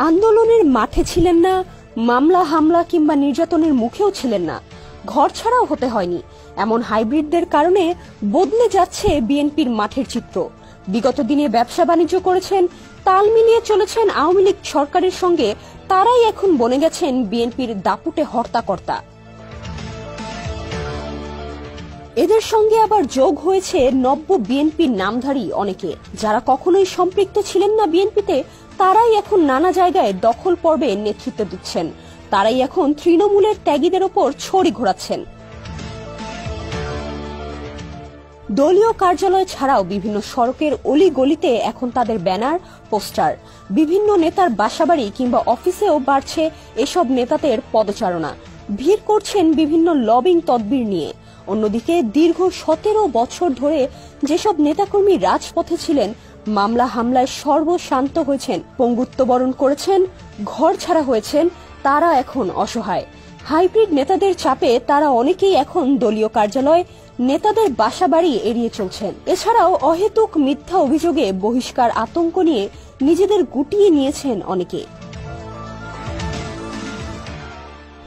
আন্দোলনের মাঠে ছিলেন না, মামলা হামলা কিংবা নির্যাতনের মুখেও ছিলেন না, ঘর ছাড়াও হতে হয়নি। এমন হাইব্রিডদের কারণে বদলে যাচ্ছে বিএনপির মাঠের চিত্র। বিগত দিনে ব্যবসা বাণিজ্য করেছেন, তাল মিলিয়ে চলেছেন আওয়ামী লীগ সরকারের সঙ্গে, তারাই এখন বনে গেছেন বিএনপির দাপুটে হর্তাকর্তা। এদের সঙ্গে আবার যোগ হয়েছে নব্য বিএনপির নামধারী অনেকে, যারা কখনোই সম্পৃক্ত ছিলেন না বিএনপিতে, তারাই এখন নানা জায়গায় দখল পর্বে নেতৃত্ব দিচ্ছেন। তারাই এখন তৃণমূলের ত্যাগীদের ওপর ছড়ি ঘোরাচ্ছেন। দলীয় কার্যালয় ছাড়াও বিভিন্ন সড়কের অলি গলিতে এখন তাদের ব্যানার, পোস্টার। বিভিন্ন নেতার বাসাবাড়ি কিংবা অফিসেও বাড়ছে এসব নেতাদের পদচারণা। ভিড় করছেন বিভিন্ন লবিং তদবির নিয়ে। অন্যদিকে দীর্ঘ 17 বছর ধরে যেসব নেতাকর্মী রাজপথে ছিলেন, মামলা হামলায় সর্বশান্ত হয়েছেন, পঙ্গুত্ব বরণ করেছেন, ঘর ছাড়া হয়েছেন, তারা এখন অসহায়। হাইব্রিড নেতাদের চাপে তারা অনেকেই এখন দলীয় কার্যালয়, নেতাদের বাসাবাড়ি এড়িয়ে চলছেন। এছাড়াও অহেতুক মিথ্যা অভিযোগে বহিষ্কার আতঙ্ক নিয়ে নিজেদের গুটিয়ে নিয়েছেন অনেকে।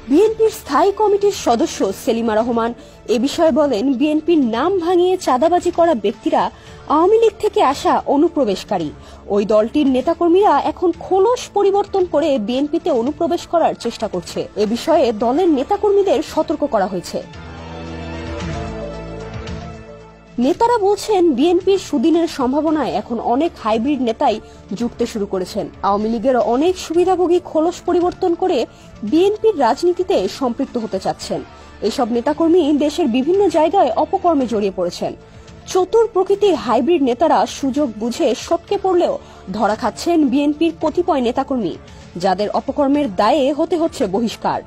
বিএনপির স্থায়ী কমিটির সদস্য সেলিমা রহমান এ বিষয়ে বলেন, বিএনপির নাম ভাঙিয়ে চাঁদাবাজি করা ব্যক্তিরা আওয়ামী লীগ থেকে আসা অনুপ্রবেশকারী। ওই দলটির নেতাকর্মীরা এখন খোলস পরিবর্তন করে বিএনপিতে অনুপ্রবেশ করার চেষ্টা করছে। এ বিষয়ে দলের নেতাকর্মীদের সতর্ক করা হয়েছে। নেতারা বলছেন, বিএনপির সুদিনের সম্ভাবনায় এখন অনেক হাইব্রিড নেতাই যুক্ত শুরু করেছেন। আওয়ামী লীগের অনেক সুবিধাভোগী খোলস পরিবর্তন করে বিএনপির রাজনীতিতে সম্পৃক্ত হতে চাচ্ছেন। এসব নেতাকর্মী দেশের বিভিন্ন জায়গায় অপকর্মে জড়িয়ে পড়েছেন। চতুর প্রকৃতির হাইব্রিড নেতারা সুযোগ বুঝে সটকে পড়লেও ধরা খাচ্ছেন বিএনপির কতিপয় নেতাকর্মী, যাদের অপকর্মের দায়ে হতে হচ্ছে বহিষ্কার।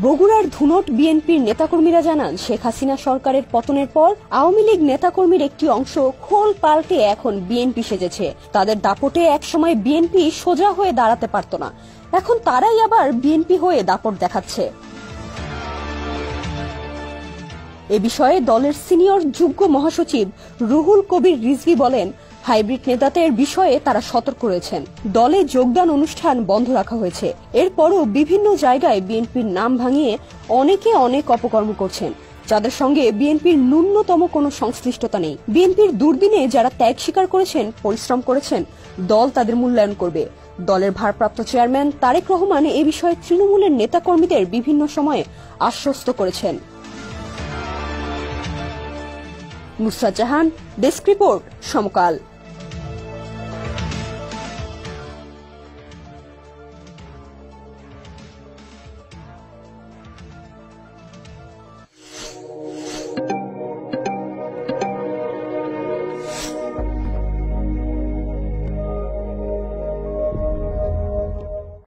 বগুড়ার ধুনট বিএনপির নেতাকর্মীরা জানান, শেখ হাসিনা সরকারের পতনের পর আওয়ামী লীগ নেতাকর্মীর একটি অংশ খোল পাল্টে এখন বিএনপি সেজেছে। তাদের দাপটে একসময় বিএনপি সোজা হয়ে দাঁড়াতে পারত না, এখন তারাই আবার বিএনপি হয়ে দাপট দেখাচ্ছে। এ বিষয়ে দলের সিনিয়র যুগ্ম মহাসচিব রুহুল কবির রিজভী বলেন, হাইব্রিড নেতাদের বিষয়ে তারা সতর্ক রয়েছেন। দলে যোগদান অনুষ্ঠান বন্ধ রাখা হয়েছে। এরপরও বিভিন্ন জায়গায় বিএনপির নাম ভাঙিয়ে অনেকে অনেক অপকর্ম করছেন, যাদের সঙ্গে বিএনপির ন্যূনতম কোনো সংশ্লিষ্টতা নেই। বিএনপির দুর্দিনে যারা ত্যাগ স্বীকার করেছেন, পরিশ্রম করেছেন, দল তাদের মূল্যায়ন করবে। দলের ভারপ্রাপ্ত চেয়ারম্যান তারেক রহমান এ বিষয়ে তৃণমূলের নেতাকর্মীদের বিভিন্ন সময়ে আশ্বস্ত করেছেন। নুসরাত জাহান, ডেস্ক রিপোর্ট, সমকাল।